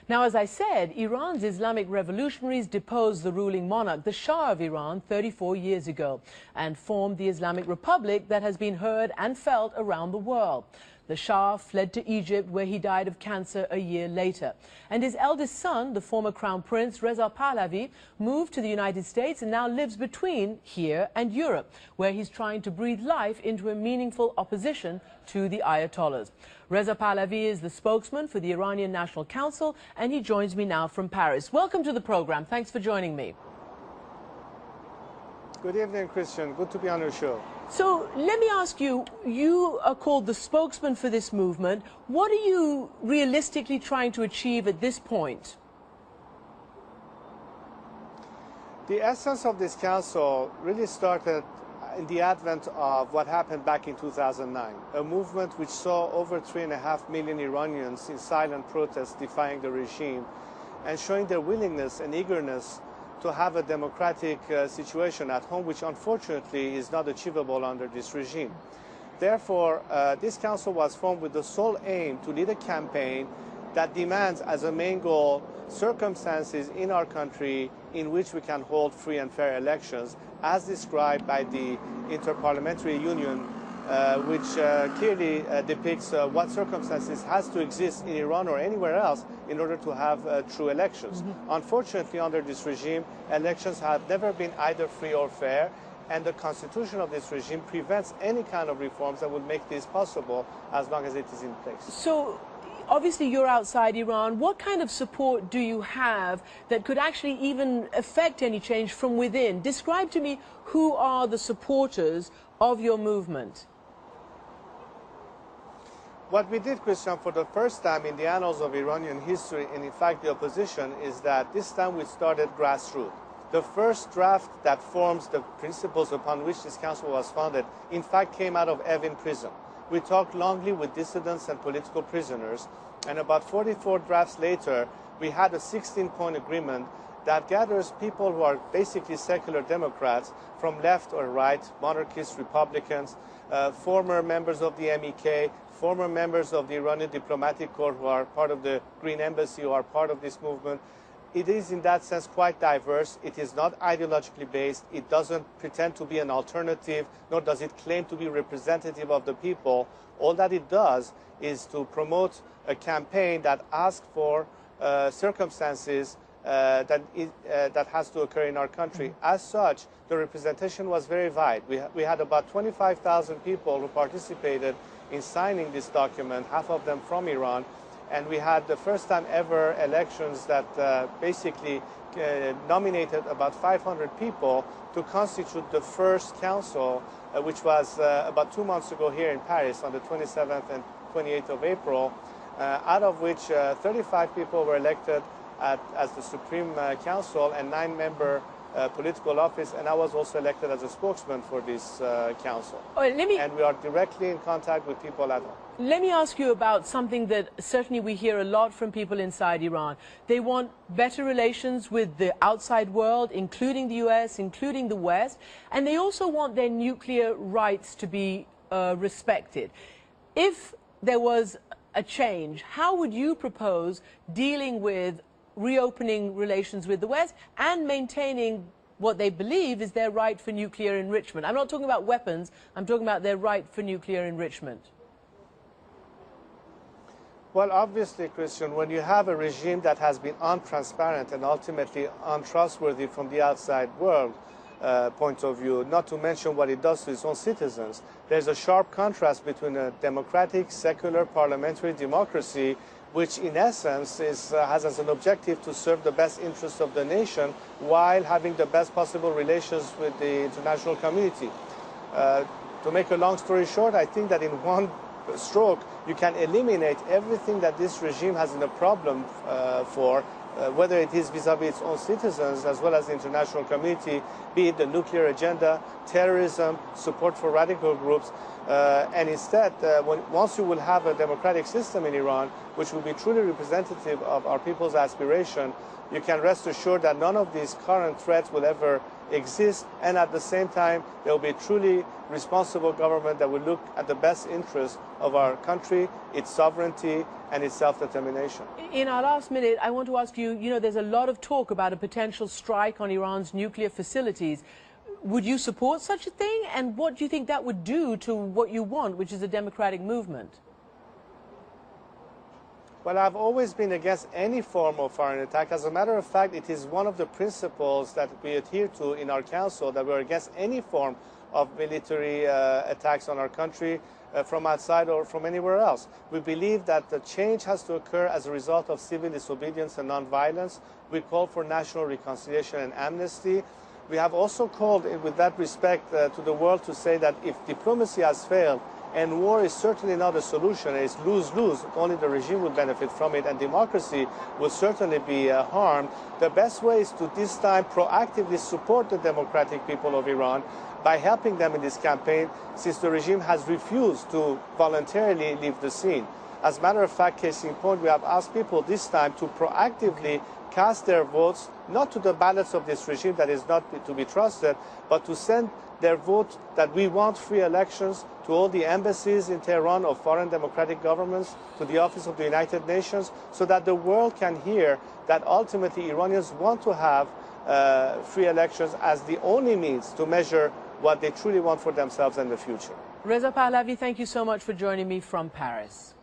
Now, as I said, Iran's Islamic revolutionaries deposed the ruling monarch, the Shah of Iran, 34 years ago, and formed the Islamic Republic that has been heard and felt around the world. The Shah fled to Egypt, where he died of cancer a year later. And his eldest son, the former Crown Prince Reza Pahlavi, moved to the United States and now lives between here and Europe, where he's trying to breathe life into a meaningful opposition to the Ayatollahs. Reza Pahlavi is the spokesman for the Iranian National Council, and he joins me now from Paris. Welcome to the program. Thanks for joining me. Good evening, Christian. Good to be on your show. So let me ask you, you are called the spokesman for this movement. What are you realistically trying to achieve at this point? The essence of this council really started in the advent of what happened back in 2009, a movement which saw over 3.5 million Iranians in silent protest defying the regime and showing their willingness and eagerness to have a democratic situation at home, which unfortunately is not achievable under this regime. Therefore, this council was formed with the sole aim to lead a campaign that demands as a main goal circumstances in our country in which we can hold free and fair elections, as described by the Interparliamentary Union, which clearly depicts what circumstances has to exist in Iran or anywhere else in order to have true elections. Unfortunately, under this regime, elections have never been either free or fair, and the constitution of this regime prevents any kind of reforms that would make this possible as long as it is in place. So, obviously, you're outside Iran. What kind of support do you have that could actually even affect any change from within? Describe to me who are the supporters of your movement. What we did, Christian, for the first time in the annals of Iranian history, and in fact the opposition, is that this time we started grassroots. The first draft that forms the principles upon which this council was founded, in fact, came out of Evin prison. We talked longly with dissidents and political prisoners, and about 44 drafts later, we had a 16-point agreement that gathers people who are basically secular Democrats from left or right, monarchists, Republicans, former members of the MEK, former members of the Iranian Diplomatic Corps who are part of the Green Embassy, who are part of this movement. It is in that sense quite diverse. It is not ideologically based. It doesn't pretend to be an alternative, nor does it claim to be representative of the people. All that it does is to promote a campaign that asks for circumstances that has to occur in our country. As such, the representation was very wide. We had about 25,000 people who participated in signing this document, half of them from Iran, and we had the first time ever elections that basically nominated about 500 people to constitute the first council, which was about 2 months ago here in Paris on the 27th and 28th of April, out of which 35 people were elected as the Supreme Council and 9-member political office, and I was also elected as a spokesman for this council. And we are directly in contact with people at home. Let me ask you about something that certainly we hear a lot from people inside Iran. They want better relations with the outside world, including the US, including the West, and they also want their nuclear rights to be respected. If there was a change, how would you propose dealing with reopening relations with the West and maintaining what they believe is their right for nuclear enrichment? I'm not talking about weapons, I'm talking about their right for nuclear enrichment. Well, obviously, Christian, when you have a regime that has been untransparent and ultimately untrustworthy from the outside world point of view, not to mention what it does to its own citizens, there's a sharp contrast between a democratic, secular, parliamentary democracy, which in essence has as an objective to serve the best interests of the nation while having the best possible relations with the international community. To make a long story short, I think that in one stroke you can eliminate everything that this regime has in a problem for, whether it is vis-à-vis its own citizens as well as the international community, be it the nuclear agenda, terrorism, support for radical groups. And instead, once you will have a democratic system in Iran, which will be truly representative of our people's aspiration, you can rest assured that none of these current threats will ever exist, and at the same time, there will be a truly responsible government that will look at the best interests of our country, its sovereignty, and its self-determination. In our last minute, I want to ask you, there's a lot of talk about a potential strike on Iran's nuclear facilities. Would you support such a thing? And what do you think that would do to what you want, which is a democratic movement? Well, I've always been against any form of foreign attack. As a matter of fact, it is one of the principles that we adhere to in our council, that we're against any form of military attacks on our country from outside or from anywhere else. We believe that the change has to occur as a result of civil disobedience and nonviolence. We call for national reconciliation and amnesty. We have also called, with that respect, to the world to say that if diplomacy has failed, and war is certainly not a solution, it's lose-lose, only the regime will benefit from it, and democracy will certainly be harmed. The best way is to this time proactively support the democratic people of Iran by helping them in this campaign, since the regime has refused to voluntarily leave the scene. As a matter of fact, case in point, we have asked people this time to proactively cast their votes, not to the ballots of this regime that is not to be trusted, but to send their vote that we want free elections to all the embassies in Tehran of foreign democratic governments, to the Office of the United Nations, so that the world can hear that ultimately Iranians want to have free elections as the only means to measure what they truly want for themselves in the future. Reza Pahlavi, thank you so much for joining me from Paris.